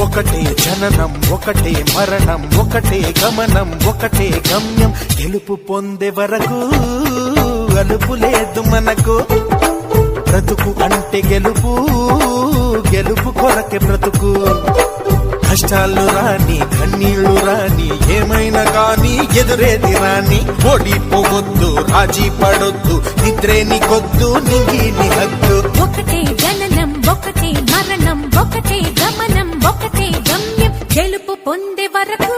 ఒకటే జననం ఒకటే మరణం ఒకటే గమనం ఒకటే గమ్యం గెలుపు పొందే వరకు అలుపు లేదు మనకు బ్రతుకు అంటే గెలుపు గెలుపు కొరకే బ్రతుకు కష్టాలు రాని కన్నీళ్లు రాని ఏమైనా కాని ఎదురేది రాని ఓడిపోవద్దు రాజీ పడొద్దు నిద్రేని కొద్దు నింగిని హద్దు ఒకటే జననం ఒకటే మరణం ఒకటే గమనం ఒకటే గమ్యం గెలుపు పొందే వరకు